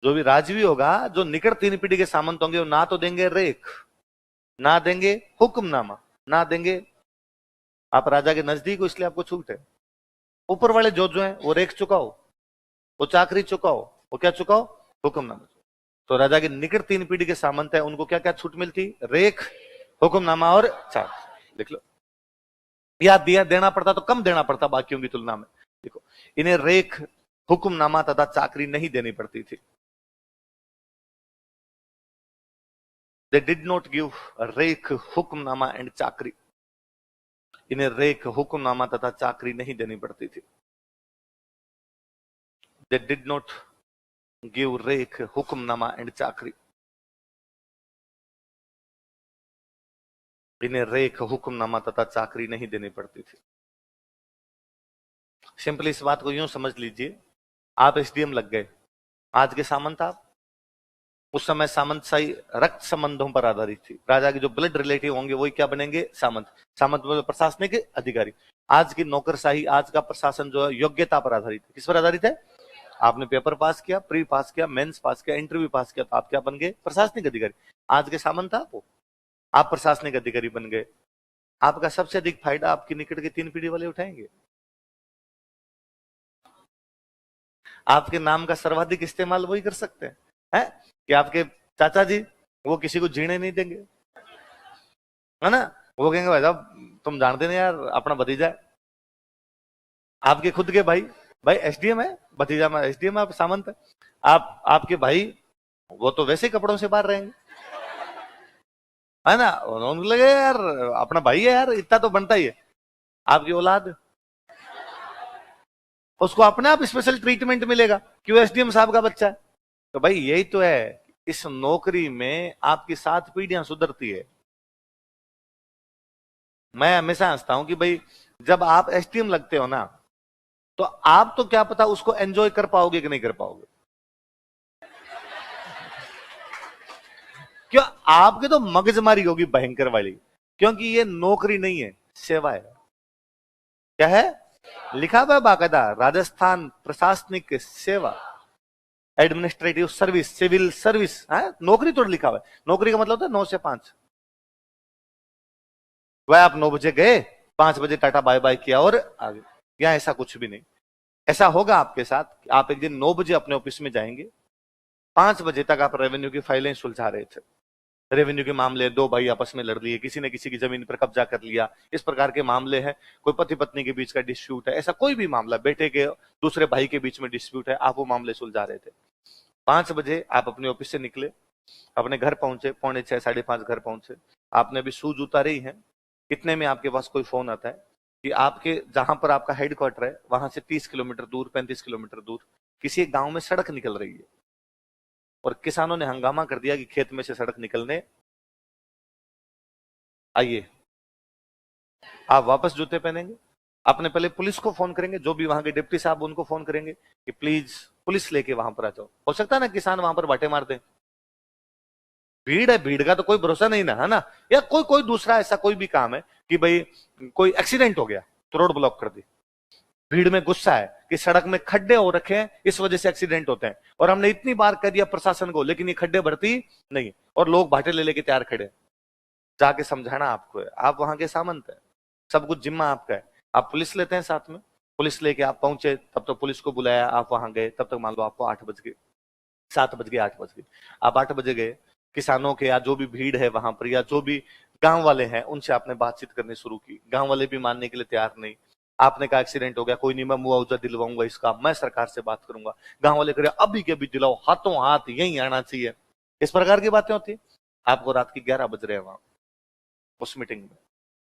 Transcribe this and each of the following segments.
जो भी राजवी होगा, जो निकट तीन पीढ़ी के सामंत होंगे, वो ना तो देंगे रेख, ना देंगे हुक्मनामा, ना देंगे आप राजा के नजदीक हो इसलिए आपको छूट है। ऊपर वाले जो है वो रेख चुकाओ, वो चाकरी चुकाओ, वो क्या चुकाओ, हुक्मनामा। तो राजा के निकट तीन पीढ़ी के सामंत है, उनको क्या क्या छूट मिलती, रेख, हुक्मनामा और चाकरी। देख लो, या दिया देना पड़ता तो कम देना पड़ता बाकियों की तुलना में। देखो, इन्हें रेख, हुक्मनामा तथा चाकरी नहीं देनी पड़ती थी। They did not give रेख, हुक्मनामा एंड चाकरी। इन्हें रेख, हुक्मनामा तथा चाकरी नहीं देनी पड़ती थी। They did not give रेख, हुक्मनामा एंड चाकरी। इन्हें रेख, हुक्मनामा तथा चाकरी नहीं देनी पड़ती थी। सिंपली इस बात को यूं समझ लीजिए, आप एसडीएम लग गए, आज के सामंत आप। उस समय सामंतशाही रक्त संबंधों पर आधारित थी। राजा के जो ब्लड रिलेटिव होंगे वही क्या बनेंगे, सामंत। सामंत मतलब प्रशासनिक अधिकारी। आज की नौकरशाही, आज का प्रशासन जो है योग्यता पर आधारित है। किस पर आधारित है, आपने पेपर पास किया, प्री पास किया, मेंस पास किया, इंटरव्यू पास किया, तो आप क्या बन गए, प्रशासनिक अधिकारी। आज के सामंत आप प्रशासनिक अधिकारी बन गए। आपका सबसे अधिक फायदा आपकी निकट के तीन पीढ़ी वाले उठाएंगे। आपके नाम का सर्वाधिक इस्तेमाल वही कर सकते हैं, है? कि आपके चाचा जी, वो किसी को जीने नहीं देंगे, है ना। वो कहेंगे भाई साहब तुम जानते नहीं यार, अपना भतीजा है। आपके खुद के भाई, भाई एसडीएम है, भतीजा में एसडीएम, आप सामंत है। आपके भाई, वो तो वैसे कपड़ों से बाहर रहेंगे, है ना। उनको लगे यार अपना भाई है यार, इतना तो बनता ही है। आपकी औलाद, उसको अपने आप स्पेशल ट्रीटमेंट मिलेगा, क्यों, एसडीएम साहब का बच्चा है। तो भाई यही तो है, इस नौकरी में आपकी 7 पीढ़ियां सुधरती है। मैं हमेशा हंसता हूं कि भाई जब आप एसडीएम लगते हो ना, तो आप तो क्या पता उसको एंजॉय कर पाओगे कि नहीं कर पाओगे। क्यों, आपके तो मगजमारी होगी भयंकर वाली, क्योंकि ये नौकरी नहीं है, सेवा है। क्या है, लिखा हुआ बाकायदा, राजस्थान प्रशासनिक सेवा, एडमिनिस्ट्रेटिव सर्विस, सिविल सर्विस है। नौकरी तो लिखा हुआ है। नौकरी का मतलब होता है 9 से 5। वह आप 9 बजे गए, 5 बजे टाटा बाय बाय किया और आगे। यहां ऐसा कुछ भी नहीं। ऐसा होगा आपके साथ, आप एक दिन 9 बजे अपने ऑफिस में जाएंगे, 5 बजे तक आप रेवेन्यू की फाइलें सुलझा रहे थे। रेवेन्यू के मामले, 2 भाई आपस में लड़ लिए, किसी ने किसी की जमीन पर कब्जा कर लिया, इस प्रकार के मामले हैं। कोई पति पत्नी के बीच का डिस्प्यूट है, ऐसा कोई भी मामला, बेटे के दूसरे भाई के बीच में डिस्प्यूट है, आप वो मामले सुलझा रहे थे। 5 बजे आप अपने ऑफिस से निकले, अपने घर पहुंचे, 5:45 5:30 घर पहुंचे। आपने अभी शूज उतारे ही हैं, इतने में आपके पास कोई फोन आता है कि आपके जहां पर आपका हेडक्वार्टर है वहां से 30 किलोमीटर दूर, 35 किलोमीटर दूर किसी एक गांव में सड़क निकल रही है, और किसानों ने हंगामा कर दिया कि खेत में से सड़क निकलने आइए। आप वापस जूते पहनेंगे, अपने पहले पुलिस को फोन करेंगे, जो भी वहां के डिप्टी साहब उनको फोन करेंगे कि प्लीज पुलिस लेके वहां पर आ जाओ। हो सकता है ना किसान वहां पर बाटे मार दें, भीड़ है, भीड़ का तो कोई भरोसा नहीं ना, है ना। या कोई कोई दूसरा ऐसा कोई भी काम है कि भाई कोई एक्सीडेंट हो गया तो रोड ब्लॉक कर दी, भीड़ में गुस्सा है कि सड़क में खड्डे हो रखे हैं, इस वजह से एक्सीडेंट होते हैं, और हमने इतनी बार कह दिया प्रशासन को, लेकिन ये खड्डे भरती नहीं, और लोग भाटे ले लेके तैयार खड़े। जाके समझाना आपको है, आप वहां के सामंत है, सब कुछ जिम्मा आपका है। आप पुलिस लेते हैं साथ में, पुलिस लेके आप पहुंचे, तब तक पुलिस को बुलाया, आप वहां गए, तब तक मान लो आपको 8 बज गए, 7 बज गए, 8 बज गए। आप 8 बजे गए, किसानों के या जो भी भीड़ है वहां पर, या जो भी गांव वाले हैं, उनसे आपने बातचीत करनी शुरू की। गांव वाले भी मानने के लिए तैयार नहीं। आपने कहा एक्सीडेंट हो गया, कोई नहीं, मैं मुआवजा दिलवाऊंगा इसका, मैं सरकार से बात करूंगा। गांव वाले कह अभी के अभी दिलाओ, हाथों हाथ यही आना चाहिए। इस प्रकार की बातें होती है। आपको रात के 11 बज रहे हैं वहां उस मीटिंग में।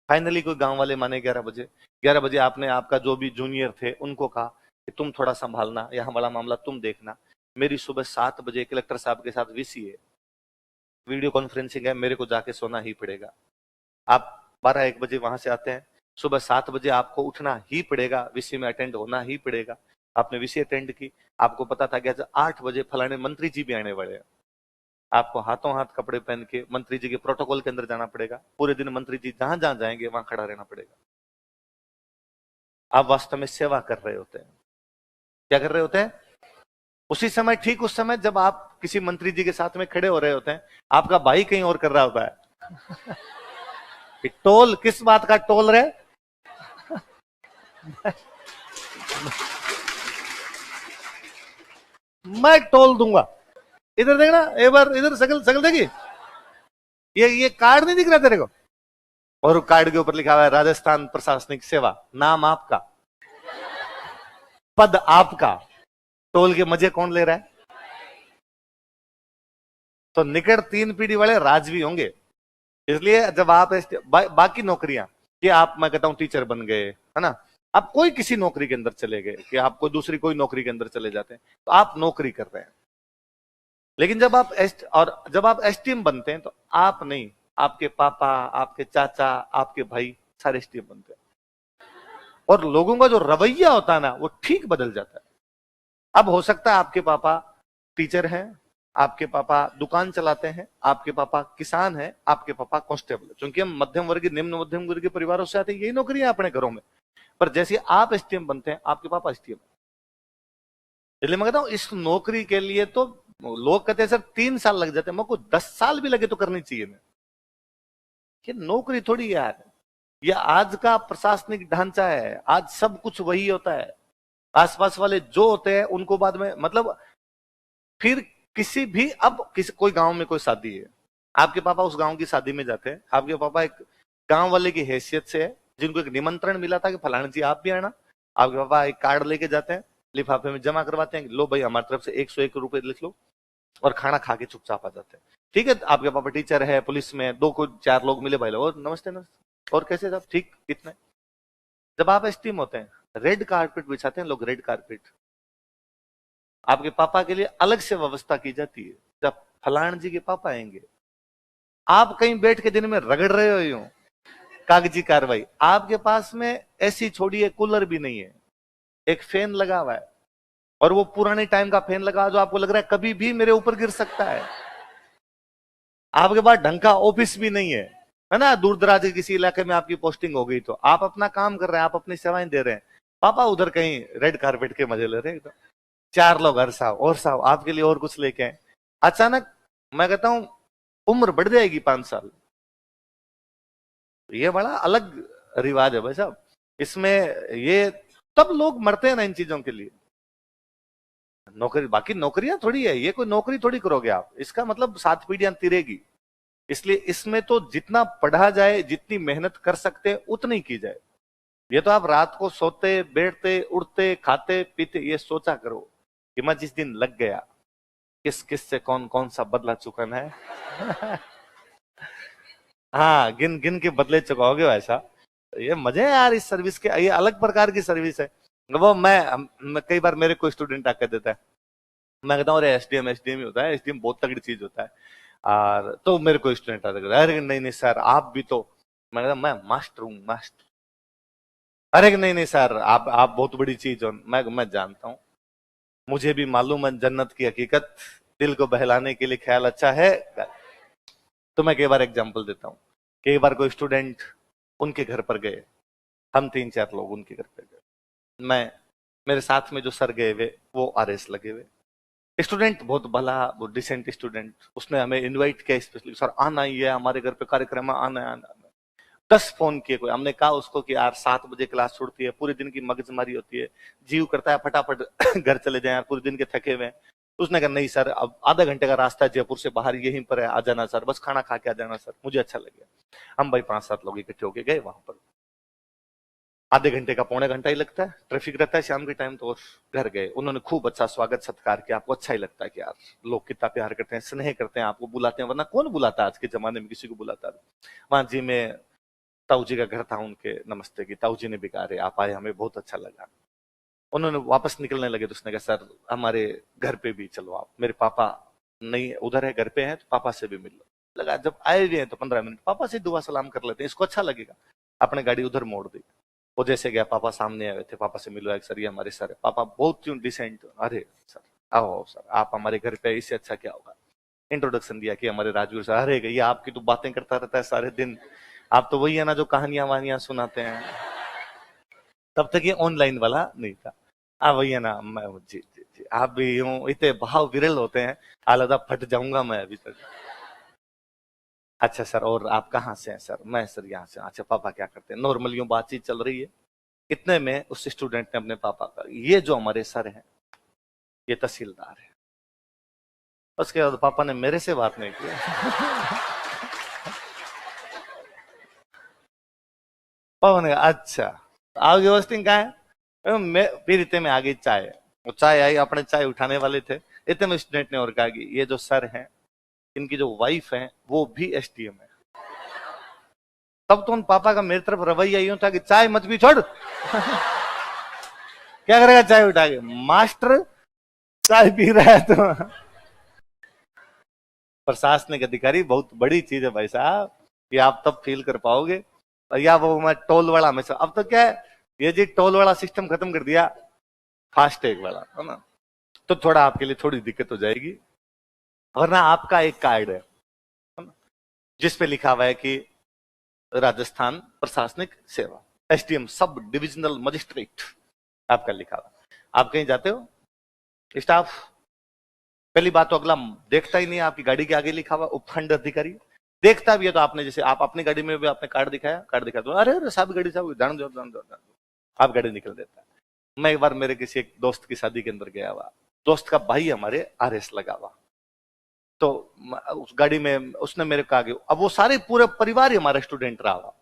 फाइनली कोई गांव वाले माने 11 बजे। 11 बजे आपने आपका जो भी जूनियर थे उनको कहा कि तुम थोड़ा संभालना, यहाँ वाला मामला तुम देखना, मेरी सुबह 7 बजे कलेक्टर साहब के साथ वीसी है, वीडियो कॉन्फ्रेंसिंग है, मेरे को जाके सोना ही पड़ेगा। आप 12-1 बजे वहां से आते हैं, सुबह 7 बजे आपको उठना ही पड़ेगा, वीसी में अटेंड होना ही पड़ेगा। आपने वीसी अटेंड की, आपको पता था कि 8 बजे फलाने मंत्री जी भी आने वाले हैं। आपको हाथों हाथ कपड़े पहन के मंत्री जी के प्रोटोकॉल के अंदर जाना पड़ेगा। पूरे दिन मंत्री जी जहां जहां जाएंगे वहां खड़ा रहना पड़ेगा। आप वास्तव में सेवा कर रहे होते हैं। क्या कर रहे होते हैं, उसी समय, ठीक उस समय जब आप किसी मंत्री जी के साथ में खड़े हो रहे होते हैं, आपका भाई कहीं और कर रहा होता है कि टोल, किस बात का टोल रहे? मैं टोल दूंगा। इधर देखना एक बार, इधर शकल शकल देखी, ये कार्ड नहीं दिख रहा तेरे को? और कार्ड के ऊपर लिखा हुआ है राजस्थान प्रशासनिक सेवा, नाम आपका, पद आपका, टोल के मजे कौन ले रहा है? तो निकट 3 पीढ़ी वाले राजवी होंगे। इसलिए जब आप बाकी नौकरियां, कि आप, मैं कहता हूं टीचर बन गए, है ना, आप कोई किसी नौकरी के अंदर चले गए, कि आप कोई दूसरी कोई नौकरी के अंदर चले जाते हैं, तो आप नौकरी कर रहे हैं। लेकिन जब आप जब आप एसटीएम बनते हैं, तो आप नहीं, आपके पापा, आपके चाचा, आपके भाई सारे एसटीएम बनते हैं। और लोगों का जो रवैया होता है ना, वो ठीक बदल जाता है। अब हो सकता है आपके पापा टीचर हैं, आपके पापा दुकान चलाते हैं, आपके पापा किसान हैं, आपके पापा कांस्टेबल, क्योंकि हम मध्यम वर्गीय, निम्न मध्यम वर्गीय परिवारों से आते हैं, यही नौकरियां अपने घरों में। पर जैसे आप एसटीएम बनते हैं, आपके पापा एसटीएम। इसलिए मैं कहता हूं, इस नौकरी के लिए तो लोग कहते हैं सर 3 साल लग जाते हैं, मेरे को 10 साल भी लगे तो करनी चाहिए। मैं कि नौकरी थोड़ी यार, ये आज का प्रशासनिक ढांचा है, आज सब कुछ वही होता है। आसपास वाले जो होते हैं उनको बाद में, मतलब फिर किसी भी, अब किसी कोई गांव में कोई शादी है, आपके पापा उस गांव की शादी में जाते हैं, आपके पापा एक गांव वाले की हैसियत से है, जिनको एक निमंत्रण मिला था कि फलाना जी आप भी आना, आपके पापा एक कार्ड लेके जाते हैं, लिफाफे में जमा करवाते हैं, लो भाई हमारी तरफ से 101 रुपए लिख लो, और खाना खा के चुपचाप आ जाते हैं। ठीक है, आपके पापा टीचर है, पुलिस में, दो को 4 लोग मिले, भाई लोग नमस्ते नमस्ते, और कैसे साहब, ठीक, कितने। जब आप एसटीएम होते हैं, रेड कारपेट बिछाते हैं लोग, रेड कारपेट आपके पापा के लिए अलग से व्यवस्था की जाती है। जब फलान जी के पापा आएंगे, आप कहीं बैठ के दिन में रगड़ रहे हो यूं कागजी कार्रवाई, आपके पास में ऐसी छोड़िए कूलर भी नहीं है, एक फैन लगा हुआ है, और वो पुराने टाइम का फैन लगा जो आपको लग रहा है कभी भी मेरे ऊपर गिर सकता है। आपके पास ढंग का ऑफिस भी नहीं है ना, दूर दराज के किसी इलाके में आपकी पोस्टिंग हो गई, तो आप अपना काम कर रहे हैं, आप अपनी सेवाएं दे रहे हैं, पापा उधर कहीं रेड कारपेट के मजे ले रहे हैं। 4 लोग हर साहब और साहब आपके लिए और कुछ लेके आए, अचानक मैं कहता हूं उम्र बढ़ जाएगी 5 साल। ये बड़ा अलग रिवाज है भाई साहब, इसमें ये तब लोग मरते हैं ना इन चीजों के लिए। नौकरी, बाकी नौकरियां थोड़ी है, ये कोई नौकरी थोड़ी करोगे आप, इसका मतलब 7 पीढ़ियां तिरेगी। इसलिए इसमें तो जितना पढ़ा जाए, जितनी मेहनत कर सकते उतनी की जाए। ये तो आप रात को सोते बैठते उठते खाते पीते ये सोचा करो कि मैं जिस दिन लग गया, किस किस से कौन कौन सा बदला चुकना है। हाँ, गिन गिन के बदले चुकाओगे वैसा। ये मजे है यार इस सर्विस के, ये अलग प्रकार की सर्विस है। वो मैं कई बार मेरे को स्टूडेंट आकर देता है, मैं कहता हूँ अरे एसडीएम एसडीएम ही होता है, एसडीएम बहुत तगड़ी चीज होता है। और तो मेरे को स्टूडेंट आता है, अरे नहीं नहीं सर आप भी तो, मैं कहता मैं मास्टर हूँ मास्टर। अरे नहीं नहीं सर आप बहुत बड़ी चीज हो, मैं जानता हूँ, मुझे भी मालूम है जन्नत की हकीकत, दिल को बहलाने के लिए ख्याल अच्छा है। तो मैं कई बार एग्जांपल देता हूँ, कई बार कोई स्टूडेंट उनके घर पर गए, हम 3-4 लोग उनके घर पर गए, मैं, मेरे साथ में जो सर गए हुए वो आरएस लगे हुए, स्टूडेंट बहुत भला, बहुत डिसेंट स्टूडेंट, उसने हमें इनवाइट किया स्पेशली, सर आना ही है हमारे घर पे कार्यक्रम है, आना है आना। 10 फोन किए कोई, हमने कहा उसको कि यार 7 बजे क्लास छूटती है, पूरे दिन की मगजमारी होती है, जीव करता है फटाफट घर चले जाए, पूरे दिन के थके हुए हैं। उसने कहा नहीं सर अब आधा घंटे का रास्ता है जयपुर से बाहर, यहीं पर है, आ जाना सर, बस खाना खा के आ जाना सर, मुझे अच्छा लगेगा। हम भाई 5-7 लोग इकट्ठे होके गए वहां पर, आधे घंटे का पौने घंटा ही लगता है, ट्रैफिक रहता है शाम के टाइम तो। घर गए, उन्होंने खूब अच्छा स्वागत सत्कार किया, आपको अच्छा ही लगता है कि यार लोग कितना प्यार करते हैं, स्नेह करते हैं, आपको बुलाते हैं, वरना कौन बुलाता है आज के जमाने में, किसी को बुलाता है। वहां जी में ताऊ जी का घर था, उनके नमस्ते की, ताऊ जी ने भी कहा रहे आप आए हमें बहुत अच्छा लगा। उन्होंने वापस निकलने लगे तो उसने कहा सर हमारे घर पे भी चलो आप, मेरे पापा नहीं उधर है घर पे हैं, तो पापा से भी मिल लो। लगा जब आए हुए हैं तो 15 मिनट पापा से दुआ सलाम कर लेते हैं, इसको अच्छा लगेगा। अपने गाड़ी उधर मोड़ दी, वो जैसे गया पापा सामने आए थे, पापा से मिलो, सर ये हमारे सर है। पापा बहुत क्यों डिसेंट, अरे सर आओ आओ सर आप हमारे घर पे, इससे अच्छा क्या होगा। इंट्रोडक्शन दिया कि हमारे राजवीर सर, अरे ये आपकी तो बातें करता रहता है सारे दिन, आप तो वही है ना जो कहानियां वानियां सुनाते हैं। तब तक ये ऑनलाइन वाला नहीं था, वही है ना, मैं जी जी जी आप भी यूं इतने भाव विरल होते हैं, आलदा फट जाऊंगा मैं अभी तक। अच्छा सर, और आप कहाँ से हैं सर? मैं सर यहाँ से। अच्छा पापा क्या करते हैं? नॉर्मल यूं बातचीत चल रही है, इतने में उस स्टूडेंट ने अपने पापा का, ये जो हमारे सर हैं ये तहसीलदार है। उसके बाद पापा ने मेरे से बात नहीं की। पापा ने कहा अच्छा आपकी होस्टिंग कहाँ है? मैं फिर इतने में आ गई चाय। वो चाय आई, अपने चाय उठाने वाले थे, इतने में स्टूडेंट ने और कहा कि ये जो सर हैं इनकी जो वाइफ है वो भी एसडीएम है। तब तो उन पापा का मेरी तरफ रवैया यूं था कि चाय मत भी छोड़। क्या करेगा चाय उठा के? मास्टर चाय पी रहा है तो। प्रशासनिक अधिकारी बहुत बड़ी चीज है भाई साहब, ये आप तब फील कर पाओगे। या वो मैं टोल वाला हमेशा, अब तो क्या है ये जी टोल वाला सिस्टम खत्म कर दिया, फास्टैग वाला है ना, तो थोड़ा आपके लिए थोड़ी दिक्कत हो जाएगी। वरना आपका एक कार्ड है ना, जिसपे लिखा हुआ है कि राजस्थान प्रशासनिक सेवा, एसडीएम सब डिविजनल मजिस्ट्रेट आपका लिखा हुआ। आप कहीं जाते हो, स्टाफ पहली बात तो अगला देखता ही नहीं, आपकी गाड़ी के आगे लिखा हुआ उपखंड अधिकारी। देखता भी है तो आपने, जैसे आप अपनी गाड़ी में भी आपने कार्ड दिखाया, कार्ड दिखाया तो अरे अरे साहब गाड़ी साहब जान दो जान दो, आप गाड़ी निकल देता है। मैं एक बार मेरे किसी एक दोस्त की शादी के अंदर गया हुआ, दोस्त का भाई हमारे आरएस लगा हुआ, तो उस गाड़ी में उसने मेरे को आगे, अब वो सारे पूरे परिवार ही हमारा स्टूडेंट रहा हुआ,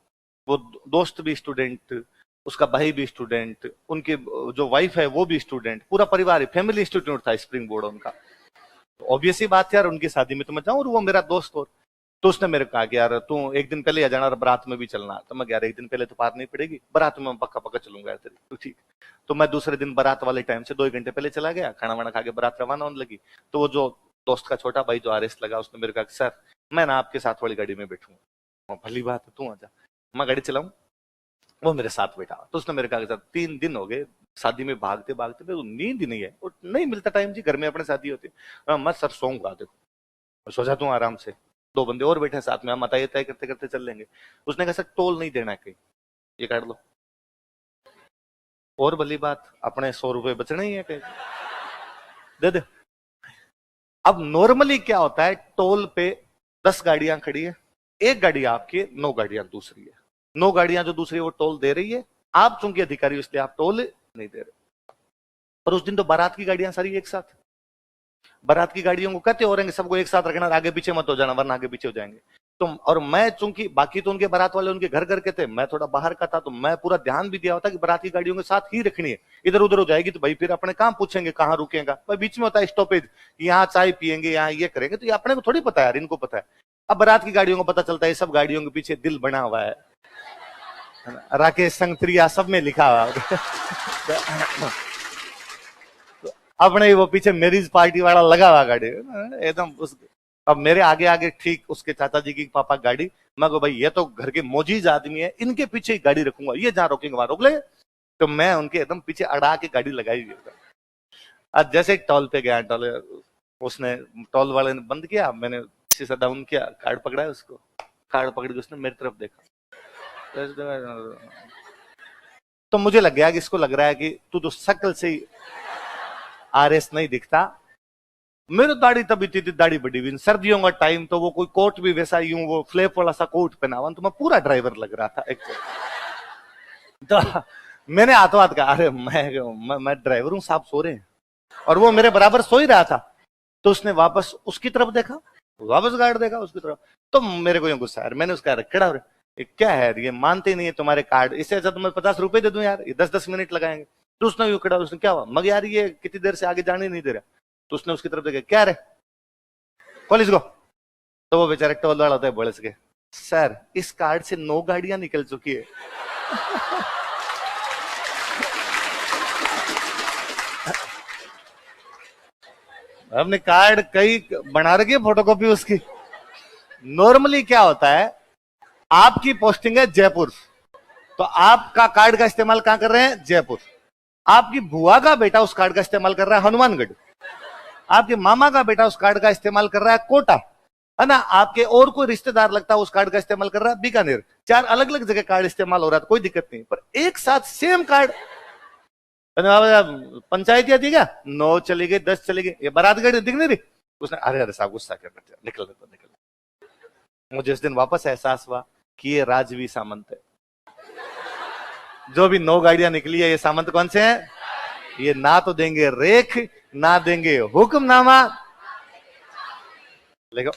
वो दोस्त भी स्टूडेंट, उसका भाई भी स्टूडेंट, उनकी जो वाइफ है वो भी स्टूडेंट, पूरा परिवार ही फैमिली इंस्टीट्यूट था स्प्रिंग बोर्ड उनका। तो ऑब्वियस ही बात है यार, उनकी शादी में तो मैं जाऊं, और वो मेरा दोस्त। और तो उसने मेरे को कहा कि यार तू एक दिन पहले आ जाना और बारात में भी चलना। तो मैं यार एक दिन पहले तो पार नहीं पड़ेगी, बारात में मैं पक्का पक्का चलूंगा यार तेरी। तो ठीक। तो मैं दूसरे दिन बारात वाले टाइम से 2 घंटे पहले चला गया, खाना वाना खा के बारात रवाना होने लगी। तो वो जो दोस्त का छोटा भाई जो आरएस लगा, उसने मेरे कहा सर मैं ना आपके साथ वाली गाड़ी में बैठूंगा। भली बात है, तू आजा, मैं गाड़ी चलाऊं। वो मेरे साथ बैठा, तो उसने मेरे कहा सर 3 दिन हो गए शादी में भागते भागते, मेरे को नींद ही नहीं है, और नहीं मिलता टाइम जी, घर में अपने शादी होती है। मैं सर सोऊंगा, देखो सो जा तू आराम से, 2 बंदे और बैठे साथ में, हम बताइए तय करते करते चल लेंगे। उसने कहा सर टोल नहीं देना है कहीं, ये काट लो। और भली बात, अपने 100 रुपए बचने ही है कहीं, दे दे। अब नॉर्मली क्या होता है, टोल पे 10 गाड़ियां खड़ी है, एक गाड़ी आपकी, 9 गाड़ियां दूसरी है। 9 गाड़ियां जो दूसरी है वो टोल दे रही है, आप चूंकि अधिकारी हो इसलिए आप टोल नहीं दे रहे। पर उस दिन तो बारात की गाड़ियां सारी एक साथ, बारात की गाड़ियों को कहते हो रहेंगे सबको एक साथ रखना, आगे पीछे मत हो जाना वरना आगे पीछे हो जाएंगे। तो और मैं चूंकि बाकी तो उनके बारात वाले उनके घर घर के थे, मैं थोड़ा बाहर का था, तो मैं पूरा ध्यान भी दिया होता कि बारात की गाड़ियों के साथ ही रखनी है। इधर उधर हो जाएगी तो भाई फिर अपने काम पूछेंगे कहाँ रुकेगा, भाई बीच में होता है स्टॉपेज, यहाँ चाय पियेंगे यहाँ ये करेंगे, तो ये अपने को थोड़ी पता है यार, इनको पता है। अब बारात की गाड़ियों को पता चलता है सब गाड़ियों के पीछे दिल बना हुआ है, राकेश संगत्रिया सब में लिखा हुआ। अपने वो पीछे मैरिज पार्टी वाला लगा हुआ गाड़ी एकदम उस। अब मेरे आगे आगे ठीक उसके चाचा जी की पापा गाड़ी, मैं को भाई ये तो घर के मोजीज आदमी है, इनके पीछे ही गाड़ी रखूंगा, ये जहां रोकेंगे वहां रोक ले। तो मैं उनके एकदम पीछे अड़ा के गाड़ी लगाई हुई। आज जैसे टोल पे गया, टोल उसने टोल वाले ने बंद किया, मैंने शीशा डाउन किया, कार्ड पकड़ा है उसको, कार्ड पकड़ के उसने मेरी तरफ देखा, तो मुझे लग गया कि इसको लग रहा है कि तू तो शक्ल से ही आरएस नहीं दिखता। मेरी दाढ़ी तभी थी, दाढ़ी बड़ी हुई, सर्दियों का टाइम, तो वो कोई कोट भी वैसा यूं वो फ्लैप वाला सा कोट पहना हुआ, तो मैं पूरा ड्राइवर लग रहा था एक तो मैंने हाथों हाथ कहा अरे मैं ड्राइवर हूं, साहब सो रहे हैं, और वो मेरे बराबर सो ही रहा था। तो उसने वापस उसकी तरफ देखा, वापस गार्ड देखा उसकी तरफ, तो मेरे को यूं गुस्सा यार, मैंने उसका खड़ा हो क्या है ये मानते नहीं है तुम्हारे कार्ड, इससे अच्छा तुम्हें 50 रुपए दे दूं यार, ये 10-10 मिनट लगाएंगे। तो उसने यूं खड़ा, उसने क्या हुआ, मगर यार ये कितनी देर से आगे जाने नहीं दे रहा। तो उसने उसकी तरफ देखा, क्या रे कॉलेज को। तो वो बेचारे टोल वाला होता है बड़स के, सर इस कार्ड से 9 गाड़ियां निकल चुकी है। हमने कार्ड कई बना रखी है फोटोकॉपी उसकी। नॉर्मली क्या होता है, आपकी पोस्टिंग है जयपुर, तो आपका कार्ड का इस्तेमाल कहां कर रहे हैं, जयपुर। आपकी बुआ का बेटा उस कार्ड का इस्तेमाल कर रहा है हनुमानगढ़, आपके मामा का बेटा उस कार्ड का इस्तेमाल कर रहा है कोटा, है ना, आपके और कोई रिश्तेदार लगता है उस कार्ड का इस्तेमाल कर रहा है बीकानेर। 4 अलग अलग जगह कार्ड इस्तेमाल हो रहा है, तो कोई दिक्कत नहीं, पर एक साथ सेम कार्ड पंचायत थी क्या? 9 चली गई, 10 चली गई, ये बारात गई दिख नहीं रही। उसने अरे अरे साहब गुस्सा कर रहे थे, निकल तो निकल। मुझे इस दिन वापस एहसास हुआ कि ये राजवी सामंत है। जो भी 9 गाड़ियां निकली है, ये सामंत कौन से हैं? ये ना तो देंगे रेख, ना देंगे हुक्मनामा। लेकिन